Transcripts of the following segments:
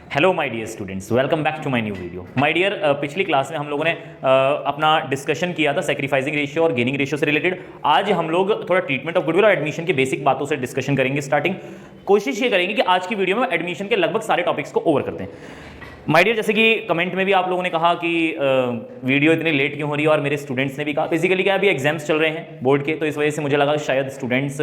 Hello my dear students, welcome back to my new video. My dear, पिछली class में हम लोगों ने अपना डिस्कशन किया था सैक्रिफाइसिंग रेशियो और गेनिंग रेशियो से रिलेटेड। आज हम लोग थोड़ा ट्रीटमेंट ऑफ गुडविल और एडमिशन की बेसिक बातों से डिस्कशन करेंगे। स्टार्टिंग कोशिश ये करेंगे कि आज की वीडियो में एडमिशन के लगभग सारे टॉपिक्स को ओवर करते हैं। माय डियर, जैसे कि कमेंट में भी आप लोगों ने कहा कि वीडियो इतनी लेट क्यों हो रही है, और मेरे स्टूडेंट्स ने भी कहा। बेसिकली क्या, अभी एग्जाम्स चल रहे हैं बोर्ड के, तो इस वजह से मुझे लगा शायद स्टूडेंट्स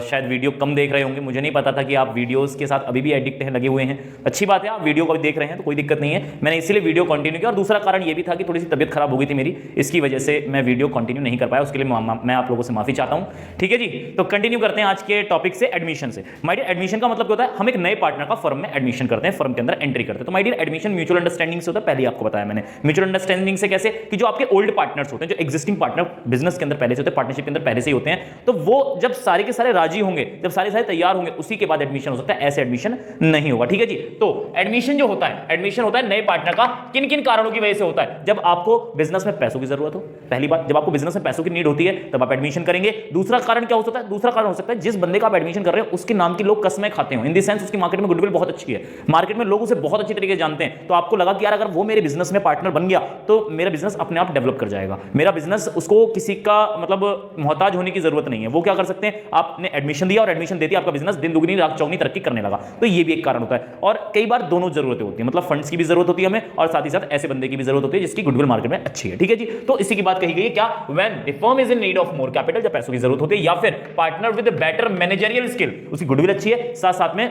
शायद वीडियो कम देख रहे होंगे। मुझे नहीं पता था कि आप वीडियोस के साथ अभी भी एडिक्ट हैं, लगे हुए हैं। अच्छी बात है, आप वीडियो को भी देख रहे हैं तो कोई दिक्कत नहीं है। मैंने इसीलिए वीडियो कंटिन्यू किया, और दूसरा कारण ये भी था कि थोड़ी सी तबियत खराब हो गई थी मेरी, इसकी वजह से मैं वीडियो कंटिन्यू नहीं कर पाया। उसके लिए मैं आप लोगों से माफी चाहता हूँ। ठीक है जी, तो कंटिन्यू करते हैं आज के टॉपिक से, एडमिशन से। माय डियर, एडमिशन का मतलब क्या होता है? हम एक नए पार्टनर का फर्म में एडमिशन करते हैं, फर्म के अंदर एंट्री करते हैं। तो my dear, admission mutual understanding से होता है। पहले आपको बताया मैंने, म्यूचुअल अंडरस्टैंडिंग से कैसे कि जो आपके ओल्ड पार्टनर्स होते हैं, जो एग्जिस्टिंग पार्टनर बिजनेस के अंदर पहले से होते हैं, पार्टनरशिप के अंदर पहले से ही होते हैं, तो वो जब सारे के सारे राजी होंगे, जब सारे तैयार होंगे, उसी के बाद एडमिशन हो सकता है। ऐसे एडमिशन नहीं होगा। ठीक है जी, तो एडमिशन जो होता है, एडमिशन होता है नए पार्टनर का किन किन कारणों की वजह से होता है? जब आपको बिजनेस में पैसों की जरूरत हो, पहली बात, जब आपको बिजनेस में पैसों की नीड होती है तब आप एडमिशन करेंगे। दूसरा कारण क्या हो सकता है? दूसरा कारण हो सकता है जिस बंदे का आप एडमिशन कर रहे हो उसके नाम की लोग कसमें खाते हो, इन द सेंस उसकी मार्केट में गुडविल बहुत अच्छी है, मार्केट में लोग उसे बहुत अच्छी तरीके से जानते हैं। तो आपको लगा कि यार अगर वो मेरे बिजनेस में पार्टनर बन गया तो मेरा बिजनेस अपने आप डेवलप कर जाएगा, मेरा बिजनेस उसको किसी का मतलब मोहताज होने की जरूरत नहीं है। वो क्या कर सकते हैं, आपने एडमिशन दिया और एडमिशन देती आपका बिजनेस दिन दुगनी रात चौगनी तरक्की करने लगा। तो ये भी एक कारण होता है। और कई बार दोनों जरूरतें होती है, मतलब फंड्स की भी जरूरत होती है हमें, और साथ ही साथ ऐसे बंदे की भी जरूरत होती है जिसकी गुडविल मार्केट में अच्छी है। ठीक है जी, तो इसी की बात कही गई है क्या, when the firm is in need of more capital, जब पैसों की जरूरत होती है, या फिर partner with better managerial skill, उसकी गुडविल अच्छी है, साथ साथ में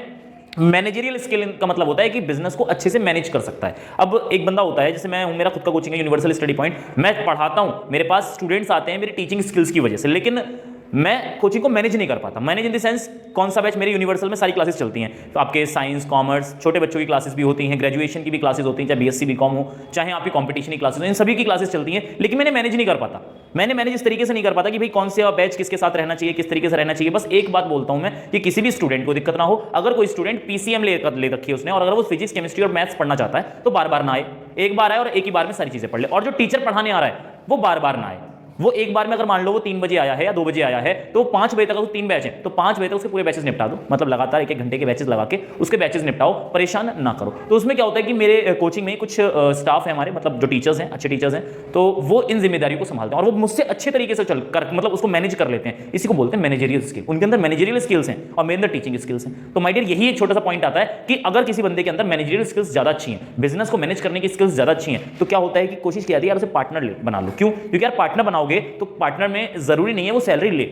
मैनेजरियल स्किल का मतलब होता है कि बिजनेस को अच्छे से मैनेज कर सकता है। अब एक बंदा होता है, जैसे मैं हूं, मेरा खुद का कोचिंग है यूनिवर्सल स्टडी पॉइंट, मैं पढ़ाता हूं, मेरे पास स्टूडेंट्स आते हैं मेरी टीचिंग स्किल्स की वजह से, लेकिन मैं कोचिंग को मैनेज नहीं कर पाता। मैनेज इन द सेंस, कौन सा बैच मेरे यूनिवर्सल में सारी क्लासेस चलती हैं, तो आपके साइंस, कॉमर्स, छोटे बच्चों की क्लासेस भी होती हैं, ग्रेजुएशन की भी क्लासेस होती हैं, चाहे बीएससी बीकॉम हो, चाहे आपकी कॉम्पिटिशन की क्लासेस हो, इन सभी की क्लासेस चलती हैं, लेकिन मैंने मैनेज नहीं कर पाता। मैंने मैनेज इस तरीके से नहीं कर पाता कि भाई कौन से बैच किसके साथ रहना चाहिए, किस तरीके से रहना चाहिए। बस एक बात बोलता हूं मैं कि किसी भी स्टूडेंट को दिक्कत ना हो। अगर कोई स्टूडेंट पीसीएम ले रखी है उसने, और अगर वो फिजिक्स, केमिस्ट्री और मैथ्स पढ़ना चाहता है तो बार बार ना आए, एक बार आए और एक ही बार में सारी चीजें पढ़ ले। और जो टीचर पढ़ाने आ रहा है वो बार बार ना आए। वो एक बार में, अगर मान लो वो 3 बजे आया है या 2 बजे आया है, तो 5 बजे तक 3 बैच है, तो 5 बजे तक उसके पूरे बैचेस निपटा दो। मतलब लगातार 1-1 घंटे के बैचेस लगा के उसके बैचेस निपटाओ, परेशान ना करो। तो उसमें क्या होता है कि मेरे कोचिंग में कुछ स्टाफ है हमारे, मतलब जो टीचर्स हैं, अच्छे टीचर्स हैं, तो वो इन जिम्मेदारियों को संभालते हैं और वो मुझसे अच्छे तरीके से मतलब उसको मैनेज कर लेते हैं। इसी को बोलते हैं मैनेजरियल स्किल। उनके अंदर मैनेजरियल स्किल्स हैं और मेरे अंदर टीचिंग स्किल्स हैं। तो माय डियर, यही एक छोटा सा पॉइंट आता है कि अगर किसी बंदे के अंदर मैनेजरियल स्किल्स ज्यादा अच्छी हैं, बिजनेस को मैनेज करने की स्किल्स ज्यादा अच्छी हैं, तो क्या होता है कि कोशिश की जाती है यार उसे पार्टनर बना लो। क्यों? क्योंकि यार पार्टनर बनाओगे तो पार्टनर में जरूरी नहीं है वो सैलरी ले,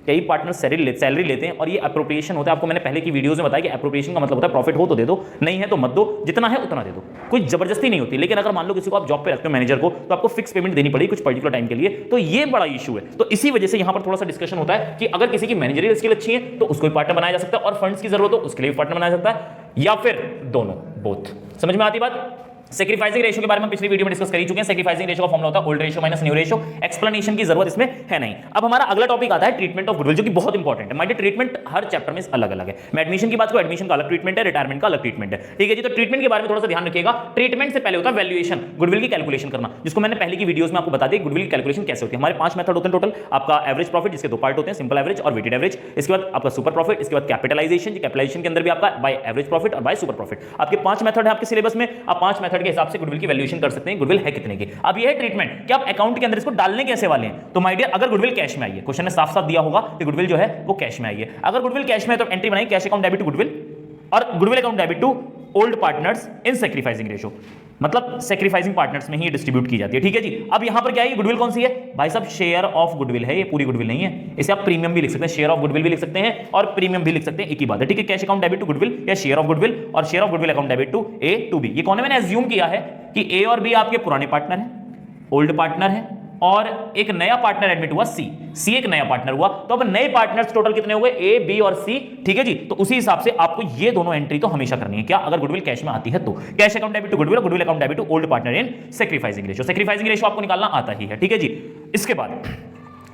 कई पार्टनर सैलरी लेते हैं, और ये अप्रोप्रिएशन होता है। आपको मैंने पहले की वीडियोस में बताया कि अप्रोप्रिएशन का मतलब होता है प्रॉफिट हो तो दे दो, नहीं है तो मत दो, जितना है उतना दे दो, कोई जबरदस्ती नहीं होती। लेकिन अगर मान लो किसी को आप जॉब पे रखते हो, मैनेजर को, तो आपको फिक्स पेमेंट देनी पड़ेगी कुछ पर्टिकुलर टाइम के लिए, तो ये बड़ा इशू है। तो इसी वजह से यहां पर थोड़ा सा डिस्कशन होता है कि अगर किसी की मैनेजरियल स्किल अच्छी है तो उसको भी पार्टनर बनाया जा सकता है, और फंड्स की जरूरत हो उसके लिए भी पार्टनर बनाया जा सकता है, या फिर दोनों, बोथ। समझ में आती बात? सैक्रिफाइसिंग रेशियो के बारे में पिछली वीडियो में डिस्कस कर ही चुके हैं। सैक्रिफाइसिंग रेशियो का फॉर्मूला होता है old ratio minus new ratio. Explanation की जरूरत इसमें है नहीं। अब हमारा अगला टॉपिक आता है ट्रीटमेंट ऑफ गुडविल, जो कि बहुत इंपॉर्टेंट है। माय ट्रीटमेंट हर चैप्टर में अलग अलग है। मैं एडमिशन की बात करूं, एडमिशन का अलग ट्रीटमेंट है, रिटायरमेंट का अलग ट्रीटमेंट है। ठीक है जी, तो ट्रीटमेंट के बारे में थोड़ा सा ध्यान रखिएगा। ट्रीटमेंट से पहले होता है वैल्यूएशन, गुडविल की कैलकुलेशन करना, जिसको मैंने पहले की वीडियोस में आपको बता दिया गुडविल की कैलकुलेशन कैसे होती है। हमारे 5 मेथड होते हैं टोटल। आपका एवरेज प्रॉफिट, जिसके 2 पार्ट होते हैं, सिंपल एवरेज और वेटेड एवरेज। इसके बाद आपका सुपर प्रॉफिट, इसके बाद कैपिटलाइजेशन, कैपिटलाइजेशन के अंदर भी आपका बाय एवरेज प्रॉफिट और बाय सुपर प्रॉफिट। आपके 5 मेथड है आपके सिलेबस में। आप 5 मेथड के हिसाब से गुडविल की वैल्यूएशन कर सकते हैं, गुडविल है कितने की। अब ये है ट्रीटमेंट कि आप अकाउंट के अंदर इसको डालने कैसे वाले हैं। तो माय डियर, अगर गुडविल कैश में आई है, क्वेश्चन ने साफ साफ दिया होगा कि गुडविल जो है वो कैश में आई है। अगर गुडविल कैश में है तो एंट्री बनाई cash account debit to goodwill, और goodwill account debit to old partners in sacrificing ratio, मतलब सैक्रिफाइसिंग पार्टनर्स में ही डिस्ट्रीब्यूट की जाती है। ठीक है जी। अब यहां पर क्या है, गुडविल कौन सी है भाई साहब? शेयर ऑफ गुडविल है, ये पूरी गुडविल नहीं है। इसे आप प्रीमियम भी लिख सकते हैं, शेयर ऑफ गुडविल भी लिख सकते हैं और प्रीमियम भी लिख सकते हैं, एक ही बात है। ठीक है, cash account debit to goodwill या शेयर ऑफ गुडविल, और share of goodwill account debit to A to B. ये कौन है? मैंने एज्यूम किया है कि ए और बी आपके पुराने पार्टनर हैं, ओल्ड पार्टनर है, और एक नया पार्टनर एडमिट हुआ सी, सी एक नया पार्टनर हुआ। तो अब नए पार्टनर्स टोटल कितने हो गए? ए, बी और सी। ठीक है जी, तो उसी हिसाब से आपको ये दोनों एंट्री तो हमेशा करनी है। क्या? अगर गुडविल कैश में आती है तो cash account debit to goodwill, goodwill account debit to old partner in sacrificing ratio. Sacrificing ratio आपको निकालना आता ही है। ठीक है जी। इसके बाद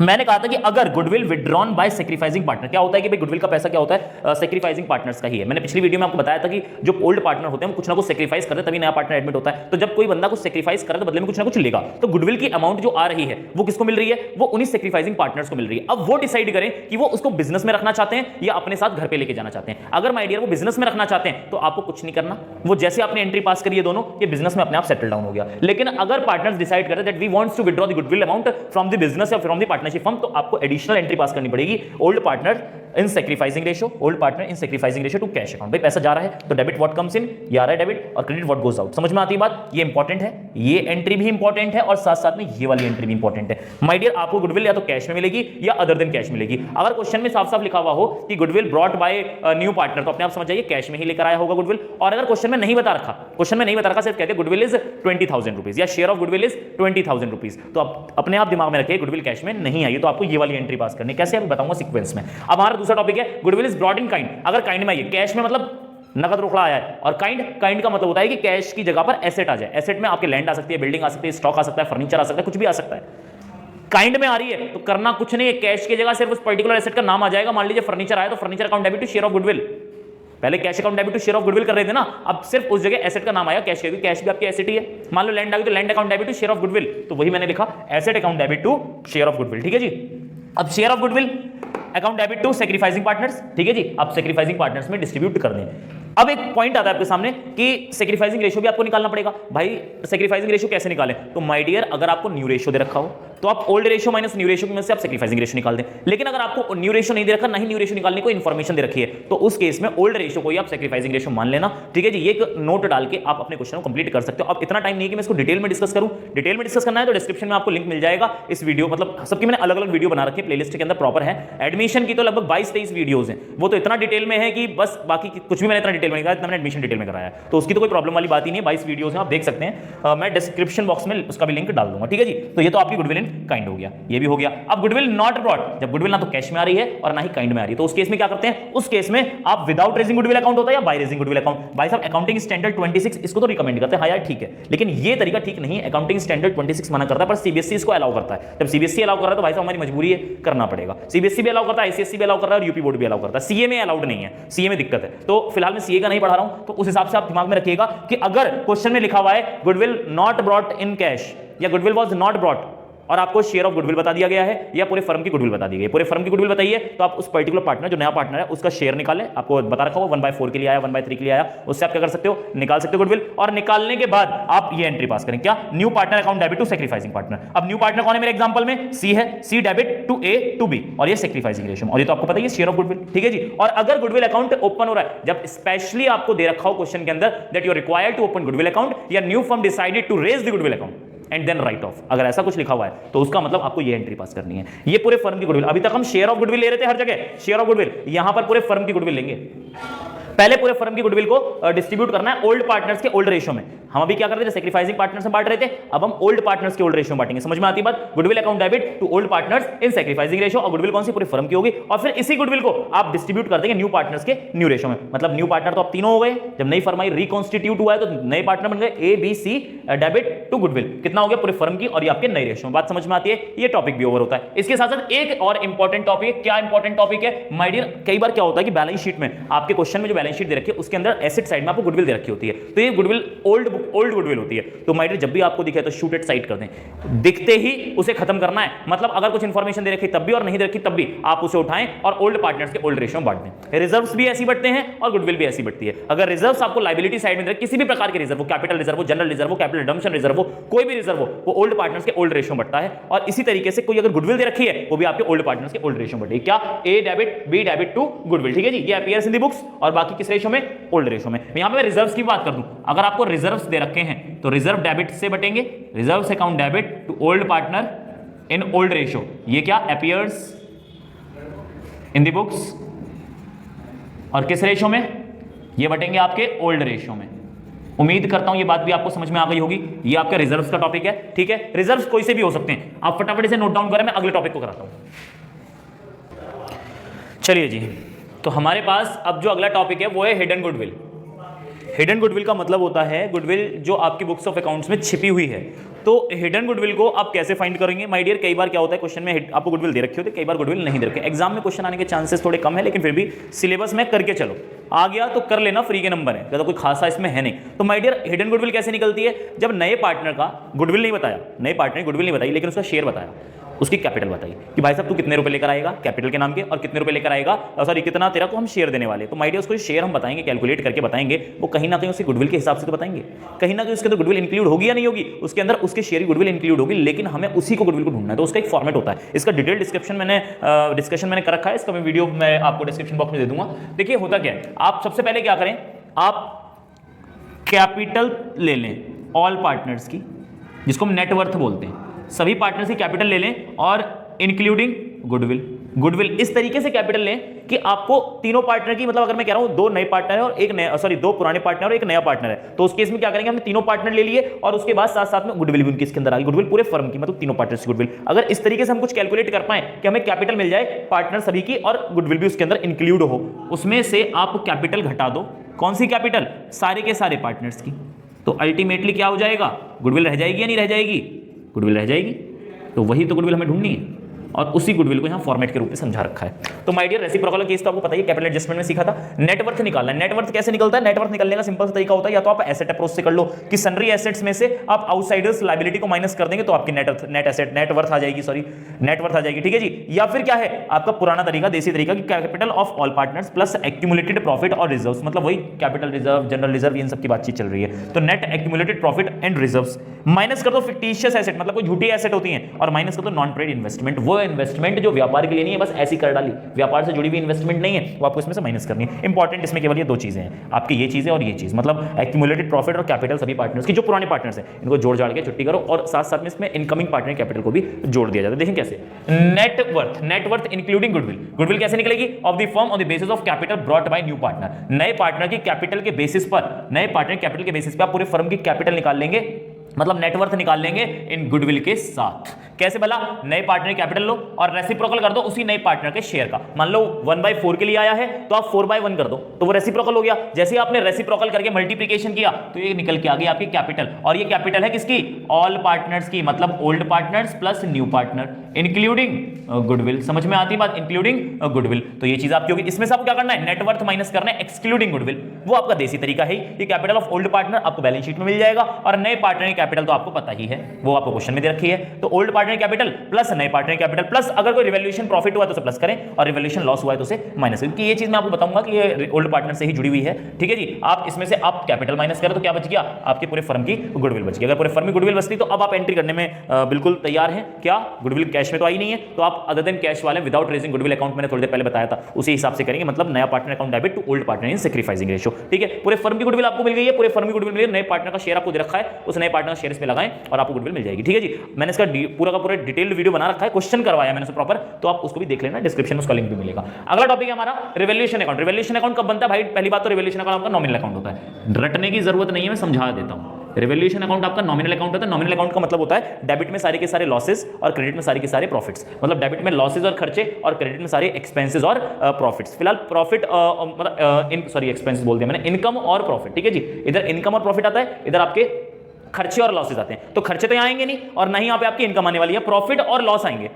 मैंने कहा था कि अगर goodwill withdrawn bye sacrificing partner, क्या होता है कि भाई गुडविल का पैसा क्या होता है, सेक्रीफाइसिंग पार्टनर्स का ही है। मैंने पिछली वीडियो में आपको बताया था कि जो ओल्ड पार्टनर होते हैं वो कुछ ना कुछ सेक्रीफाइस करते हैं तभी नया पार्टनर एडमिट होता है। तो जब कोई बंदा कुछ सेक्रीफाइस करे तो बदले में कुछ ना कुछ लेगा, तो गुडविल की अमाउंट जो आ रही है वो किसको मिल रही है, वो उन्हीं सेक्रीफाइसिंग पार्टनर्स को मिल रही है। अब वो डिसाइड करें कि वो उसको बिजनेस में रखना चाहते हैं या अपने साथ घर पे लेके जाना चाहते हैं। अगर माय डियर वो बिजनेस में रखना चाहते हैं तो आपको कुछ नहीं करना, वो जैसे आपने एंट्री पास करी है दोनों, ये बिजनेस में अपने आप सेटल डाउन हो गया। लेकिन अगर पार्टनर्स डिसाइड करते that we wants to withdraw the goodwill amount from the business या फ्रॉम द पार्टनरशिप फर्म, तो आपको एडिशनल एंट्री पास करनी पड़ेगी, old partner in sacrificing ratio, old partner in sacrificing ratio to cash account. भाई पैसा जा रहा है तो डेबिट व्हाट कम्स इन, ये आ रहा है डेबिट, और क्रेडिट व्हाट गोज आउट। समझ में आती है बात, ये इंपॉर्टेंट है, ये एंट्री भी इंपॉर्टेंट है और साथ साथ में ये वाली एंट्री भी इंपॉर्टेंट है। माय डियर आपको गुडविल या तो कैश में मिलेगी या अदर देन कैश मिलेगी। अगर क्वेश्चन में साफ साफ लिखा हुआ हो कि goodwill brought by new partner, तो अपने आप समझ जाइए कैश में ही लेकर आया होगा गुडविल। और अगर क्वेश्चन में नहीं बता रखा, क्वेश्चन में नहीं बता रखा, सिर्फ कहते गुडविल इज 20,000 रुपीज या share of goodwill is 20,000 rupees, तो आप अपने आप दिमाग में रखिए गुडविल कैश में नहीं आई, तो आपको ये वाली एंट्री पास करनी। कैसे अभी बताऊंगा सीक्वेंस में। अब हमारा दूसरा टॉपिक है goodwill is brought in kind. अगर काइंड में आइए, कैश में मतलब नकद रोकड़ा आया है, और काइंड का मतलब होता है कि कैश की जगह पर एसेट आ जाए। एसेट में आपके लैंड आ सकती है, बिल्डिंग आ सकती है, स्टॉक आ सकता है, फर्नीचर आ सकता है, कुछ भी आ सकता है। काइंड में आ रही है तो करना कुछ नहीं है, कैश की जगह सिर्फ उस पर्टिकुलर एसेट का नाम आ जाएगा। मान लीजिए फर्नीचर आया तो furniture account debit to share of goodwill, पहले cash account debit to share of goodwill कर रहे थे ना, अब सिर्फ उस जगह एसेट का नाम आया कैश, कैश भी आपकी एसेट ही है। मान लो लैंड आ गई तो land account debit to share of goodwill, तो वही मैंने लिखा asset account debit to share of goodwill. ठीक है जी। अब share of goodwill account debit to sacrificing partners, ठीक है जी। अब सेक्रीफाइसिंग पार्टनर्स में डिस्ट्रीब्यूट कर दें। अब एक पॉइंट आता है आपके सामने कि सेक्रीफाइसिंग रेशियो भी आपको निकालना पड़ेगा। भाई सेक्रीफाइसिंग रेशियो कैसे निकालें, तो माय डियर अगर आपको न्यू रेशियो दे रखा हो तो आप old ratio minus new ratio में से आप सेक्रीफाइसिंग रेशियो निकाल दें। लेकिन अगर आपको न्यू रेशियो नहीं दे रखा, ना ही न्यू रेशियो निकालने को इन्फॉर्मेशन दे रखी है, तो उस केस में ओल्ड रेशियो को ही आप सेक्रीफाइसिंग रेशियो मान लेना। ठीक है जी। ये एक नोट डाल के आप अपने क्वेश्चन को कंप्लीट कर सकते हो। अब इतना टाइम नहीं है कि मैं इसको डिटेल में डिस्कस करूं। डिटेल में डिस्कस करना है तो डिस्क्रिप्शन में आपको लिंक मिल जाएगा इस वीडियो, मतलब सबकी मैंने अलग अलग वीडियो बना रखी है, प्लेलिस्ट के अंदर प्रॉपर है। एडमिशन की तो लगभग 22-23 वीडियोज हैं, वो तो इतना डिटेल में है कि बस बाकी कुछ भी मैंने इतना डिटेल में नहीं कहा, इतना मैंने एडमिशन डिटेल में कराया, तो उसकी तो कोई प्रॉब्लम वाली बात ही नहीं है। 22 वीडियोस हैं, आप देख सकते हैं। मैं डिस्क्रिप्शन बॉक्स में उसका भी लिंक डाल दूंगा। ठीक है जी। तो ये तो आपकी गुडविल इन काइंड हो गया, ये भी हो गया। अब गुडविल नॉट ब्रॉट, जब गुडविल ना तो कैश में आ रही है और ना ही काइंड में आ रही है, तो उस केस में क्या करते हैं, उस केस में आप विदाउट रेजिंग गुडविल अकाउंट होता है या बाय रेजिंग गुडविल अकाउंट। भाई साहब अकाउंटिंग स्टैंडर्ड 26 इसको तो रिकमेंड करते हैं, हाँ यार ठीक है, लेकिन ये तरीका ठीक नहीं है। अकाउंटिंग स्टैंडर्ड 26 मना करता है, पर सीबीएसई इसको अलाउ करता है। जब सीबीएसई अलाउ कर रहा है तो भाई साहब हमारी मजबूरी है, करना पड़ेगा। सीबीएसई भी अलाउ करता है, आईसीएसई भी अलाउ कर रहा है और यूपी बोर्ड भी अलाउ करता है। सीए में अलाउड नहीं है, सीए में दिक्कत है। तो फिलहाल मैं सीए का नहीं पढ़ा रहा हूं, तो उस हिसाब से आप दिमाग में रखिएगा कि अगर क्वेश्चन में लिखा हुआ है goodwill not brought in cash या गुडविल वाज नॉट ब्रॉट, और आपको शेयर ऑफ गुडविल बता दिया गया है या पूरे फर्म की गुडविल बता दी गई है, पूरे फर्म की गुडविल बताइए, तो आप उस पर्टिकुलर पार्टनर जो नया पार्टनर है उसका शेयर निकालें। आपको बता रखा हो 1/4 के लिए आया, 1/3 के लिए आया, उससे आप क्या कर सकते हो, निकाल सकते हो गुडविल। और निकालने के बाद आप ये एंट्री पास करें, क्या, new partner account debit to sacrificing partner. अब न्यू पार्टनर कौन है मेरे एग्जांपल में, सी है, C debit to A to B, और ये सेक्रीफाइसिंग रेशियो, और ये तो आपको पता है शेयर ऑफ गुडविल। ठीक है जी। और अगर गुडविल अकाउंट ओपन हो रहा है, जब स्पेशली आपको दे रखा हो क्वेश्चन के अंदर that you are required to open goodwill account या new firm decided to raise the goodwill account and then write off, अगर ऐसा कुछ लिखा हुआ है तो उसका मतलब आपको ये एंट्री पास करनी है। ये पूरे फर्म की गुडविल, अभी तक हम शेयर ऑफ गुडविल ले रहे थे हर जगह, शेयर ऑफ गुडविल, यहां पर पूरे फर्म की गुडविल लेंगे। पहले पूरे फर्म की गुडविल को डिस्ट्रीब्यूट करना है ओल्ड पार्टनर्स के ओल्ड रेशियो में। हम अभी क्या कर रहे थे, सेक्रीफाइसिंग पार्टनर्स में बांट रहे थे, अब हम ओल्ड पार्टनर्स के ओल्ड रेशियो में बांटेंगे। समझ में आती बात। Goodwill account debit to old partners in sacrificing ratio, और गुडविल कौन सी, पूरे फर्म की होगी, और फिर इसी गुडविल को आप डिस्ट्रीब्यूट कर देंगे न्यू पार्टनर्स के न्यू रेशियो में। मतलब न्यू पार्टनर तो आप तीनों हो गए, जब नई फर्म आई रिकॉन्स्टिट्यूट हुआ है तो नए पार्टनर बन गए A B C debit to goodwill, कितना हो गया पूरे फर्म की और ये आपके नए रेशियो में। बात समझ में आती है, ये टॉपिक भी ओवर होता है। इसके साथ साथ एक और इंपॉर्टेंट टॉपिक, क्या इंपॉर्टेंट टॉपिक है माय डियर, कई बार क्या होता है कि बैलेंस शीट में आपके क्वेश्चन में जो बैलेंस शीट दे रखी है उसके अंदर एसेट साइड में आपको गुडविल दे रखी होती है, तो ये गुडविल ओल्ड गुडविल होती है। तो माय डियर जब भी आपको दिखे तो शूट इट साइड कर दें, दिखते ही उसे खत्म करना है। मतलब अगर कुछ इंफॉर्मेशन दे रखी तब भी और नहीं दे रखी तब भी आप उसे उठाएं और ओल्ड पार्टनर्स के ओल्ड रेशियो में बांट दें। रिजर्व्स भी ऐसी बढ़ते हैं और गुडविल भी ऐसी बढ़ती है। अगर रिजर्व्स आपको लायबिलिटी साइड में दे, किसी भी प्रकार के reserve, capital reserve, general reserve, capital redemption reserve, कोई भी रिजर्व हो, वो ओल्ड पार्टनर्स के ओल्ड रेशियो में बढ़ता है। और इसी तरीके से कोई अगर गुडविल दे रखी है वो भी आपके ओल्ड पार्टनर्स के ओल्ड रेशियो में बढ़ेगी। क्या, A debit B debit to goodwill. ठीक है जी। ये अपीयर्स इन द बुक्स, और बाकी किस रेशियो में, ओल्ड रेशियो में। यहां पे मैं रिजर्व्स की बात कर दूं, अगर आपको रिजर्व्स दे रखे हैं तो रिजर्व डेबिट से बटेंगे, reserves account debit to old partner in old ratio, ये क्या, अपीयर्स इन द बुक्स। और किस रेशियो में, ये बटेंगे आपके ओल्ड रेशियो में। उम्मीद करता हूं ये बात भी आपको समझ में आ गई होगी। ये आपका रिजर्व्स का टॉपिक है। ठीक है, रिजर्व्स कोई से भी हो सकते हैं, आप फटाफट से नोट डाउन करें, मैं अगले टॉपिक को कराता हूं। चलिए जी, तो हमारे पास अब जो अगला टॉपिक है वो है हिडन गुडविल। हिडन गुडविल का मतलब होता है गुडविल जो आपकी बुक्स ऑफ अकाउंट्स में छिपी हुई है। तो हिडन गुडविल को आप कैसे फाइंड करेंगे माय डियर? कई बार क्या होता है क्वेश्चन में आपको गुडविल दे रखी होती है, कई बार गुडविल नहीं दे रखी। एग्जाम में क्वेश्चन आने के चांसेस थोड़े कम है, लेकिन फिर भी सिलेबस में करके चलो, आ गया तो कर लेना, फ्री के नंबर है, ज़्यादा कोई खासा इसमें है नहीं। तो माय डियर हिडन गुडविल कैसे निकलती है? जब नए पार्टनर का गुडविल नहीं बताया, नए पार्टनर गुडविल नहीं बताई, लेकिन उसका शेयर बताया, उसकी कैपिटल बताई कि भाई साहब तू कितने रुपए लेकर आएगा कैपिटल के नाम के, और कितने रुपए लेकर आएगा, सॉरी कितना तेरा को हम शेयर देने वाले। तो माय डियर उसको शेयर हम बताएंगे, कैलकुलेट करके बताएंगे, वो कहीं ना कहीं उसके गुडविल के हिसाब से तो बताएंगे, कहीं ना कहीं उसके अंदर गुडविल इंक्लूड होगी या नहीं होगी, उसके अंदर उसके शेयर की गुडविल इंक्लूड होगी, लेकिन हमें उसी को गुडविल को ढूंढना है। तो उसका एक फॉर्मेट होता है, इसका डिटेल डिस्कशन मैंने कर रखा है, इसका मैं वीडियो मैं आपको डिस्क्रिप्शन बॉक्स में दे दूंगा। देखिए होता क्या है, आप सबसे पहले क्या करें, आप कैपिटल ले लें ऑल पार्टनर्स की, जिसको हम नेटवर्थ बोलते हैं, सभी पार्टनर्स की कैपिटल ले लें और इंक्लूडिंग गुडविल। गुडविल इस तरीके से कैपिटल लें कि आपको तीनों पार्टनर की, मतलब अगर मैं कह रहा हूं दो नए पार्टनर है और एक नया, सॉरी दो पुराने पार्टनर और एक नया पार्टनर है, तो उस केस में क्या करेंगे, हमने तीनों पार्टनर ले लिए और उसके बाद साथ साथ में गुडविल भी उनकी इसके अंदर आ गई, गुडविल पूरे फर्म की, मतलब तीनों पार्टनर्स की गुडविल। अगर इस तरीके से हम कुछ कैलकुलेट कर पाए कि हमें कैपिटल मिल जाए पार्टनर सभी की और गुडविल भी उसके अंदर इंक्लूड हो, उसमें से आप कैपिटल घटा दो। कौन सी कैपिटल? सारे के सारे पार्टनर्स की। तो अल्टीमेटली क्या हो जाएगा, गुडविल रह जाएगी या नहीं रह जाएगी? गुडविल रह जाएगी। तो वही तो गुडविल हमें ढूंढनी है और उसी गुडविल को यहाँ फॉर्मेट के रूप में समझा रखा है। तो माय डियर रेसिप्रोकल केस तो आपको पता ही है, कैपिटल एडजस्टमेंट में सीखा था। नेटवर्थ निकालना है, नेटवर्थ कैसे निकलता है? नेटवर्थ निकलने का सिंपल सा तरीका होता है, या तो आप एसेट अप्रोच से कर लो कि सनरी एसेट्स में से आप आउटसाइडर्स लायबिलिटी को माइनस कर देंगे तो आपकी नेटवर्थ आ जाएगी, सॉरी नेटवर्थ आ जाएगी, ठीक है जी। या फिर क्या है आपका पुराना तरीका, देसी तरीका कि capital of all partners plus accumulated profit और रिजर्व्स, मतलब वही कैपिटल रिजर्व, जनरल रिजर्व, इन सब की बातचीत चल रही है। तो net accumulated profit and reserves minus कर दो फिक्टिशियस एसेट, मतलब कोई झूठी एसेट होती है, और माइनस कर दो नॉन ट्रेड इन्वेस्टमेंट, वो इन्वेस्टमेंट जो व्यापार के लिए नहीं है, बस ऐसी कर डाली, व्यापार से जुड़ी हुई इन्वेस्टमेंट नहीं है, वो आपको इसमें से माइनस करनी है। इंपॉर्टेंट इसमें केवल ये दो चीजें हैं आपकी, ये चीजें और ये चीज, मतलब एक्यूमुलेटेड प्रॉफिट और कैपिटल सभी पार्टनर्स की, जो पुराने पार्टनर्स हैं इनको जोड़ जाड़ के छुट्टी करो, और साथ साथ में इसमें इनकमिंग पार्टनर कैपिटल को भी जोड़ दिया जाता है। देखें कैसे, नेटवर्थ इंक्लूडिंग गुडविल। गुडविल कैसे निकलेगी? Of the firm on the basis of capital brought by new partner. नए पार्टनर की कैपिटल के बेसिस पर, नए पार्टनर कैपिटल के बेसिस पर आप पूरे फर्म की कैपिटल निकाल लेंगे, मतलब नेटवर्थ निकाल लेंगे इन गुडविल के साथ। कैसे भला? नए पार्टनर कैपिटल लो और रेसिप्रोकल कर दो उसी नए पार्टनर के शेयर का। मान लो 1/4 के लिए आया है तो आप 4/1 कर दो, तो वो रेसिप्रोकल हो गया। जैसे ही आपने रेसिप्रोकल करके मल्टीप्लिकेशन किया तो ये निकल के आ गई आपकी कैपिटल, और ये कैपिटल है किसकी? ऑल पार्टनर्स की, मतलब old partners plus new partner including goodwill. समझ में आती बात? Including goodwill. तो ये चीज आपकी होगी। इसमें से आपको क्या करना है? नेटवर्थ माइनस करना है एक्सक्लूडिंग गुडविल। वो आपका देसी तरीका है। ये कैपिटल ऑफ ओल्ड पार्टनर आपको बैलेंस शीट में मिल जाएगा, और नए पार्टनर की कैपिटल तो आपको पता ही है, वो आपको क्वेश्चन में दे रखी है। तो ओल्ड पार्टनर कैपिटल प्लस नए पार्टनर कैपिटल प्लस अगर कोई रिवैल्यूएशन प्रॉफिट हुआ तो उसे प्लस करें, और रिवैल्यूएशन लॉस हुआ है तो उसे माइनस करें। क्योंकि ये चीज मैं आपको बताऊंगा कि ये ओल्ड पार्टनर से ही जुड़ी हुई है, ठीक है जी। आप इसमें से आप कैपिटल माइनस करें तो क्या बच गया? आपके पूरे फर्म की गुडविल बच गई। अगर पूरे फर्म की गुडविल बचती तो अब आप एंट्री करने में बिल्कुल तैयार हैं। क्या गुडविल कैश में तो आई नहीं है, तो आप अदर देन कैश वाले विदाउट रेजिंग गुडविल अकाउंट, मैंने थोड़ी देर पहले बताया था, उसी हिसाब से करेंगे। मतलब नया partner account debit to old partner in sacrificing ratio, ठीक है। पूरे फर्म की गुडविल आपको मिल गई है, पूरे फर्म की गुडविल मिल गई, नए पार्टनर का शेयर आपको दे रखा है, उस नए पार्टनर शेयर में लगाएं और आपको गुडविल मिल जाएगी, ठीक है जी। मैंने इसका पूरा का पूरा डिटेल्ड वीडियो बना रखा है, क्वेश्चन करवाया मैंने प्रॉपर, तो आप उसको भी देख लेना, डिस्क्रिप्शन में उसका लिंक भी मिलेगा। अगला टॉपिक है हमारा रिवैल्यूएशन अकाउंट। रिवैल्यूएशन अकाउंट कब बनता है भाई? पहली बात तो रिवैल्यूएशन अकाउंट आपका नॉमिनल अकाउंट होता है, रटने की जरूरत नहीं है, मैं समझा देता हूं। रिवैल्यूएशन अकाउंट आपका नॉमिनल अकाउंट होता है। नॉमिनल अकाउंट का मतलब होता है डेबिट में सारे के सारे लॉसेस और क्रेडिट में सारे के सारे प्रॉफिट्स, मतलब डेबिट में लॉसेस और खर्चे और क्रेडिट में सारे एक्सपेंसेस और प्रॉफिट्स। फिलहाल प्रॉफिट मतलब एक्सपेंसेस बोल दिया मैंने, इनकम और प्रॉफिट, ठीक है जी। इधर इनकम और प्रॉफिट आता है, इधर आपके खर्चे और लॉसेस आते हैं। तो खर्चे तो यहाँ आएंगे नहीं, और ना ही यहाँ पे आपकी इनकम आने वाली है, प्रॉफिट और लॉस आएंगे।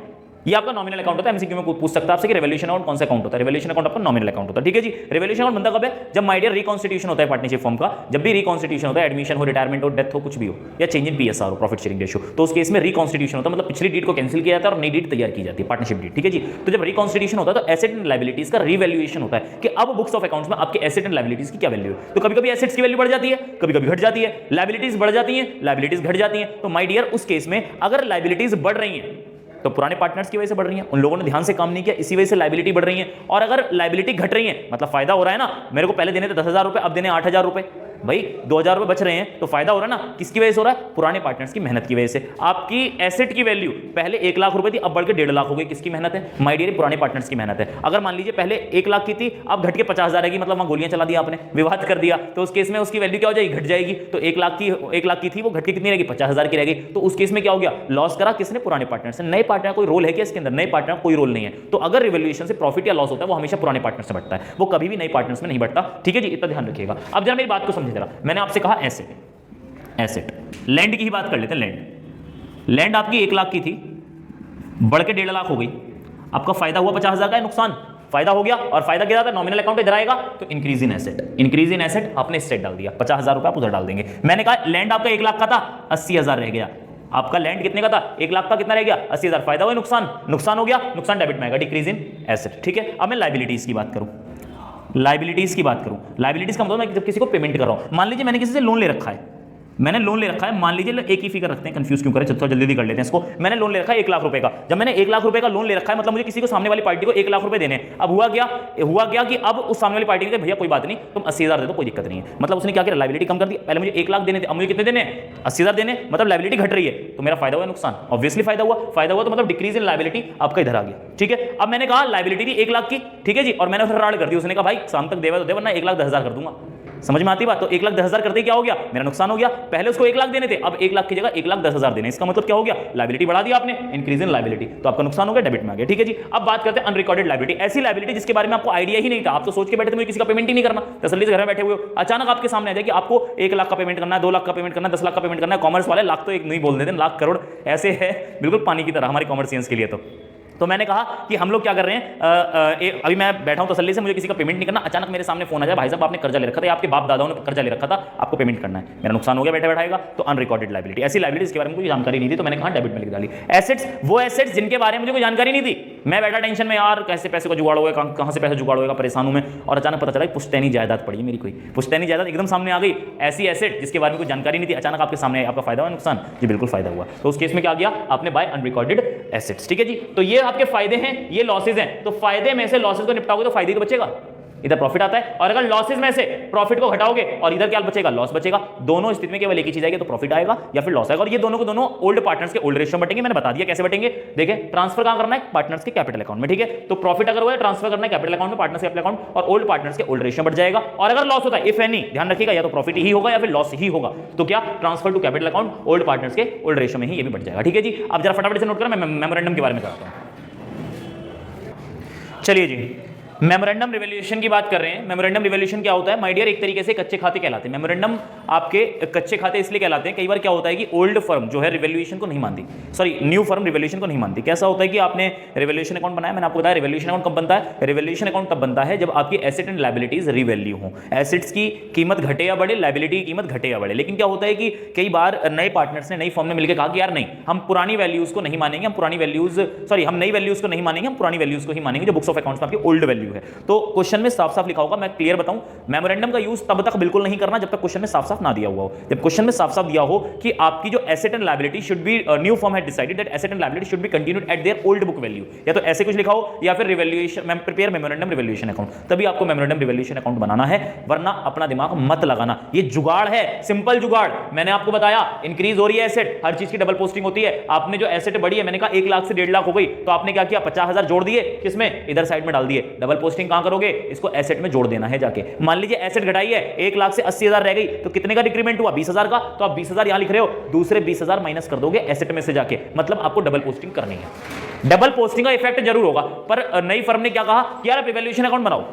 ये आपका नॉमिनल अकाउंट होता है। एमसीक्यू में पूछ सकता है आपसे कि रिवैल्यूएशन अकाउंट कौन सा अकाउंट होता है? रिवैल्यूएशन अकाउंट आपका नॉमिनल अकाउंट होता है, ठीक है जी। रिवैल्यूएशन अकाउंट बनता कब है? जब माय डियर रिकॉन्स्टिट्यूशन होता है पार्टनरशिप फॉर्म का। जब भी रिकॉन्स्टिट्यूशन होता है, एडमिशन हो, रिटायरमेंट हो, डेथ हो, कुछ भी हो, या चेंज इन पीएसआर हो, प्रॉफिट शेयरिंग रेशियो, तो उस केस में रिकॉन्स्टिट्यूशन होता है, मतलब पिछली डीड को कैंसिल किया जाता है और नई डीड तैयार की जाती है, पार्टनरशिप डीड, ठीक है जी। तो जब रिकॉन्स्टिट्यूशन होता है तो एसेट एंड लायबिलिटीज का रिवैल्यूएशन होता है कि अब बुक्स ऑफ अकाउंट्स में आपके एसेट एंड लायबिलिटीज की क्या वैल्यू है। तो कभी कभी एसेट्स की वैल्यू बढ़ जाती है, कभी कभी घट जाती है, लायबिलिटीज बढ़ जाती है, लायबिलिटीज घट जाती है। तो माय डियर उस केस में अगर लायबिलिटीज बढ़ रही हैं तो पुराने पार्टनर्स की वजह से बढ़ रही हैं, उन लोगों ने ध्यान से काम नहीं किया, इसी वजह से लायबिलिटी बढ़ रही है। और अगर लायबिलिटी घट रही है मतलब फायदा हो रहा है ना, मेरे को पहले देने थे 10,000 रुपए, अब देने 8,000 रुपए, भाई 2,000 रुपए बच रहे हैं, तो फायदा हो रहा है ना। किसकी वजह से हो रहा है? पुराने पार्टनर्स की मेहनत की वजह से। आपकी एसेट की वैल्यू पहले 1 लाख रुपए थी, अब बढ़ के 1.5 लाख हो गई। किसकी मेहनत है? माय डियर पुराने पार्टनर्स की मेहनत है। अगर मान लीजिए पहले 1 लाख की थी, अब घट के 50,000 आएगी, मतलब वहां गोलियां चला दिया आपने, विवाद कर दिया, तो उस केस में उसकी वैल्यू क्या हो जाएगी? घट जाएगी। तो 1 लाख की थी, वो घट के कितनी रहेगी? 50,000 की रहेगी। तो उस केस में क्या हो गया? लॉस करा किसने? पुराने पार्टनर से। नए पार्टनर कोई रोल है क्या इसके अंदर? नए पार्टनर कोई रोल नहीं है। तो अगर रिवैल्यूएशन से प्रॉफिट या लॉस होता है वो हमेशा पुराने पार्टनर से बढ़ता है, वो कभी भी नए पार्टनर्स में नहीं बढ़ता, ठीक है जी। इतना ध्यान रखिएगा। अब जरा मेरी बात को समझिए। देखें जरा, मैंने आपसे कहा एसेट लैंड की ही बात कर लेते हैं। लैंड आपकी 1 लाख की थी, बढ़ के 1.5 लाख हो गई, आपका फायदा हुआ 50,000 का, नुकसान फायदा हो गया, और फायदा क्या था नॉमिनल अकाउंट इधर आएगा, तो इंक्रीज इन एसेट आपने स्टेट डाल दिया, 50,000 रुपए आप उधर डाल देंगे। मैंने कहा लैंड आपका 1 लाख का था, 80,000 रह गया, आपका लैंड कितने का था 1 लाख का, कितना रह गया 80,000, फायदा हुआ नुकसान हो गया, नुकसान डेबिट में आएगा, डिक्रीज इन एसेट। ठीक है, अब मैं लायबिलिटीज की बात करूं, लायबिलिटीज का मतलब मैं जब किसी को पेमेंट कर रहा हूं, मान लीजिए मैंने किसी से लोन ले रखा है, मान लीजिए एक ही फिगर रखते हैं, कंफ्यूज क्यों करें, चलो जल्दी कर लेते हैं इसको। मैंने लोन ले रखा है 1 लाख रुपए का, जब मैंने 1 लाख रुपए का लोन ले रखा है, मतलब मुझे किसी को, सामने वाली पार्टी को 1 लाख रुपए देने हैं। अब हुआ क्या कि अब उस सामने वाली पार्टी ने कहा भैया कोई बात नहीं, तुम 80,000 दे दो, कोई दिक्कत नहीं है। मतलब उसने क्या किया, लायबिलिटी कम कर दी, पहले मुझे 1 लाख देने थे, अब मुझे कितने देने, 80,000 देने, मतलब लायबिलिटी घट रही है, तो मेरा फायदा हुआ नुकसान, ऑब्वियसली फायदा हुआ तो मतलब डिक्रीज इन लायबिलिटी आपका इधर आ गया। ठीक है, अब मैंने कहा लायबिलिटी थी 1 लाख की, ठीक है जी, और मैंने उसे राड़ कर दी, उसने कहा भाई शाम तक देवा तो दे, वरना 1,10,000 कर दूंगा। समझ में आती बात? तो 1,10,000 करते क्या हो गया, मेरा नुकसान हो गया। पहले उसको 1 लाख देने थे, अब 1 लाख की जगह 1,10,000 देने, इसका मतलब क्या हो गया, लायबिलिटी बढ़ा दी आपने, इंक्रीज इन लायबिलिटी, तो आपका नुकसान हो गया, डेबिट में आ गया। ठीक है जी, अब बात करते हैं अनरिकॉर्डेड लायबिलिटी, ऐसी लायबिलिटी जिसके बारे में आपको आइडिया ही नहीं था, आप तो सोच के बैठे थे मुझे किसी का पेमेंट ही नहीं करना, तसल्ली से घर में बैठे हुए हो, अचानक आपके सामने आ जाए कि आपको 1 लाख का पेमेंट करना है, 2 लाख का पेमेंट करना है, 10 लाख का पेमेंट करना है। कॉमर्स वाले लाख तो एक नहीं बोल देते, लाख करोड़ ऐसे है बिल्कुल पानी की तरह हमारे कॉमर्सियंस के लिए। तो मैंने कहा कि हम लोग क्या कर रहे हैं, अभी मैं बैठा हूं तसल्ली से, मुझे किसी का पेमेंट नहीं करना, अचानक मेरे सामने फोन आ जाए, भाई साहब आपने कर्जा ले रखा था, आपके बाप दादाओं ने कर्जा ले रखा था, आपको पेमेंट करना है, मेरा नुकसान हो गया बैठे बैठाएगा, तो अनरिकॉर्डेड लायबिलिटी। ऐसी लायबिलिटी जिसके बारे में कोई जानकारी नहीं थी, तो मैंने कहा डेबिट में लिख डाली। एसेट्स, वो एसेट्स जिनके बारे में मुझे कोई जानकारी नहीं थी, मैं बैठा टेंशन में, यार कैसे पैसे का जुगाड़ होगा, कहां से पैसा जुगाड़ होगा, परेशान हूं मैं, और अचानक पता चला पुश्तैनी जायदाद पड़ी है मेरी, कोई पुश्तैनी जायदाद एकदम सामने आ गई, ऐसी एसेट जिसके बारे में कोई जानकारी नहीं थी, अचानक आपके सामने, आपका फायदा हुआ नुकसान जी, बिल्कुल फायदा हुआ। तो उस केस में क्या गया, आपने बाय अनरिकॉर्डेड एसेट्स। ठीक है जी, तो ये आपके फायदे हैं, ये लॉसेज हैं, तो फायदे में से लॉसेज को निपटाओगे तो फायदे तो बचेगा, इधर प्रॉफिट आता है, और अगर लॉसेज में से प्रॉफिट को घटाओगे और इधर क्या बचेगा, लॉस बचेगा, दोनों स्थिति में केवल एक ही चीज आएगी, तो प्रॉफिट आएगा या फिर लॉस आएगा। और ये दोनों को दोनों ओल्ड पार्टनर्स के ओल्ड रेशियो में बटेंगे, मैंने बता दिया कैसे बटेंगे। देखिए ट्रांसफर कहां करना है, पार्टनर्स के कैपिटल अकाउंट में। ठीक है, तो प्रॉफिट अगर हुआ है ट्रांसफर करना है कैपिटल अकाउंट में, पार्टनर्स के कैपिटल अकाउंट, और ओल्ड पार्टनर्स के ओल्ड रेशियो बढ़ जाएगा। और अगर लॉस होता है, इफ एनी, ध्यान रखिएगा, या तो प्रॉफिट ही होगा या फिर लॉस ही होगा, तो क्या transfer to capital account old partners के ओल्ड रेशियो में ही ये भी बढ़ जाएगा। ठीक है जी, अब जरा फटाफट से नोट करें, मैं मेमोरेंडम के बारे में बताता हूं। चलिए जी, मेमोरेंडम रिवैल्यूएशन की बात कर रहे हैं। मेमोरेंडम रिवैल्यूएशन क्या होता है माय डियर, एक तरीके से कच्चे खाते कहलाते हैं। मेमोरेंडम आपके कच्चे खाते इसलिए कहलाते हैं, कई बार क्या होता है कि ओल्ड फर्म जो है रिवैल्यूएशन को नहीं मानती, सॉरी न्यू फर्म रिवैल्यूएशन को नहीं मानती। कैसा होता है कि आपने रिवैल्यूएशन अकाउंट बनाया, मैंने आपको बताया रिवैल्यूएशन अकाउंट कब बनता है, रिवैल्यूएशन अकाउंट तब बनता है जब आपकी एसेट एंड लायबिलिटीज रिवैल्यू हो, एसेट्स की कीमत घटे या बढ़े, लायबिलिटी की कीमत घटे या बढ़े। लेकिन क्या होता है कि कई बार नए पार्टनर्स ने, नई फर्म ने मिलकर कहा कि यार नहीं, हम पुरानी वैल्यूज को नहीं मानेंगे, हम पुरानी वैल्यूज, सॉरी हम नई वैल्यूज को नहीं मानेंगे, हम पुरानी वैल्यूज को ही मानेंगे जो बुक्स ऑफ अकाउंट्स में आपकी ओल्ड वैल्यू है। तो क्वेश्चन में साफ साफ लिखा होगा, मैं क्लियर बताऊं, मेमोरेंडम का यूज तब तक बिल्कुल नहीं करना जब तक क्वेश्चन में साफ साफ ना दिया हुआ हो। जब क्वेश्चन में साफ साफ दिया हो कि आपकी जो asset and liability should be, new firm had decided that asset and liability should be continued eight their old book value, या तो ऐसे कुछ लिखा हो, या फिर revaluation, prepare memorandum revaluation account, तभी आपको मेमोरेंडम रिवैल्यूएशन अकाउंट बनाना है, वरना अपना दिमाग मत लगाना। ये जुगाड़ है, सिंपल जुगाड़। मैंने आपको बताया इंक्रीज हो रही है एसेट, हर चीज की डबल पोस्टिंग होती है। आपने जो एसेट बढ़ी है, मैंने कहा 1 लाख से 1.5 लाख हो गई, तो आपने क्या किया, 50,000 जोड़ दिए, किसमें, इधर साइड में डाल दिए। डबल पोस्टिंग कहां करोगे, इसको एसेट में जोड़ देना है जाके। मान लीजिए एसेट घटाई है, 1 लाख से 80,000 रह गई, तो कितने का डिक्रीमेंट हुआ, 20,000 का, तो आप 20,000 यहां लिख रहे हो, दूसरे 20,000 माइनस कर दोगे एसेट में से जाके, मतलब आपको डबल पोस्टिंग करनी है। डबल पोस्टिंग का इफेक्ट जरूर होगा, पर नई फर्म ने क्या कहा कि यार आप रिवैल्यूएशन अकाउंट बनाओ,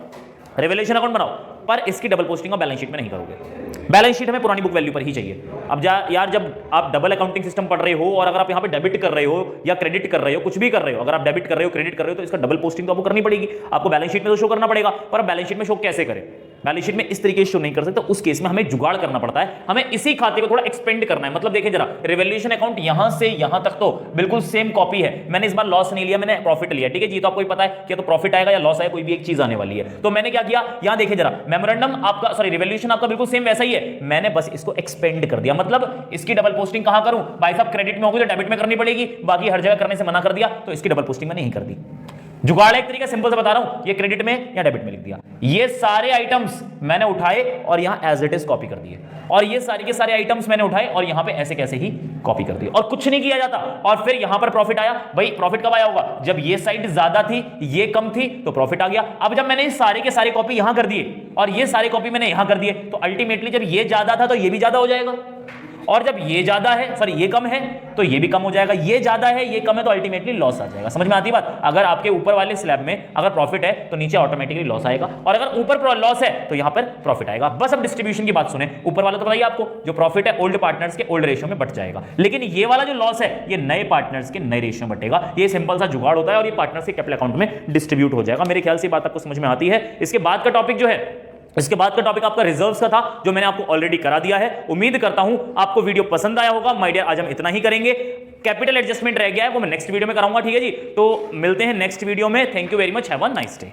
रिवैल्यूएशन अकाउंट बनाओ, पर इसकी डबल पोस्टिंग और बैलेंस शीट में नहीं करोगे। बैलेंस शीट हमें पुरानी बुक वैल्यू पर ही चाहिए। अब यार जब आप डबल अकाउंटिंग सिस्टम पढ़ रहे हो, और अगर आप यहां पे डेबिट कर रहे हो या क्रेडिट कर रहे हो, कुछ भी कर रहे हो, अगर आप डेबिट कर रहे हो, क्रेडिट कर रहे हो, तो इसका डबल पोस्टिंग तो आपको करनी पड़ेगी। आपको बैलेंस शीट में तो शो करना पड़ेगा, पर बैलेंस शीट में शो कैसे करें, बैलेंस शीट में इस तरीके से शो नहीं कर सकते। उस केस में हमें जुगाड़ करना पड़ता है, हमें इसी खाते को थोड़ा एक्सपेंड करना है। मतलब देखिए जरा, रिवैल्यूएशन अकाउंट यहां से यहां तक तो बिल्कुल सेम कॉपी है। मैंने इस बार लॉस नहीं लिया, मैंने प्रॉफिट लिया। ठीक है जी, तो आपको पता है कि तो प्रॉफिट आएगा या लॉस आएगा, कोई भी एक चीज आने वाली है। तो मैंने क्या किया, यहां देखिए जरा, मेमोरेंडम आपका, सॉरी रिवैल्यूएशन आपका बिल्कुल सेम वैसा ही है, मैंने बस इसको एक्सपेंड कर दिया। मतलब इसकी डबल पोस्टिंग कहां करूं, भाई साहब क्रेडिट में होगी तो डेबिट में करनी पड़ेगी, बाकी हर जगह करने से मना कर दिया, तो इसकी डबल पोस्टिंग मैंने नहीं कर दी। जुगाड़ एक तरीका सिंपल से बता रहा हूं, ये क्रेडिट में या डेबिट में लिख दिया। ये सारे आइटम्स मैंने उठाए और यहां एज इट इज कॉपी कर दिए, और ये सारे के सारे आइटम्स मैंने उठाए और यहां पे ऐसे कैसे ही कॉपी कर दिए, और कुछ नहीं किया जाता। और फिर यहां पर प्रॉफिट आया, भाई प्रॉफिट कब आया होगा, जब ये साइड ज्यादा थी, ये कम थी, तो प्रॉफिट आ गया। अब जब मैंने सारे के सारे कॉपी यहां कर दिए और ये सारे कॉपी मैंने यहां कर दिए, तो अल्टीमेटली जब ये ज्यादा था तो ये भी ज्यादा हो जाएगा, और जब ये ज्यादा है, सॉरी ये कम है तो ये भी कम हो जाएगा, ये ज्यादा है ये कम है तो अल्टीमेटली लॉस आ जाएगा। समझ में आती है बात? अगर आपके ऊपर वाले स्लैब में अगर प्रॉफिट है तो नीचे ऑटोमेटिकली लॉस आएगा, और अगर ऊपर लॉस है तो यहां पर प्रॉफिट आएगा। बस अब डिस्ट्रीब्यूशन की बात सुने, ऊपर वाला तो बताइए आपको, जो प्रॉफिट है ओल्ड पार्टनर्स के ओल्ड रेशियो में बट जाएगा, लेकिन ये वाला जो लॉस है ये नए पार्टनर्स के नए रेशियो में बटेगा। ये सिंपल सा जुगाड़ होता है और ये पार्टनर्स के कैपिटल अकाउंट में डिस्ट्रीब्यूट हो जाएगा। मेरे ख्याल से बात आपको समझ में आती है। इसके बाद का टॉपिक जो है, इसके बाद का टॉपिक आपका रिजर्व्स का था, जो मैंने आपको ऑलरेडी करा दिया है। उम्मीद करता हूं आपको वीडियो पसंद आया होगा। माय डियर, आज हम इतना ही करेंगे। कैपिटल एडजस्टमेंट रह गया है, वो मैं नेक्स्ट वीडियो में कराऊंगा, ठीक है जी। तो मिलते हैं नेक्स्ट वीडियो में। Thank you very much, have a nice day.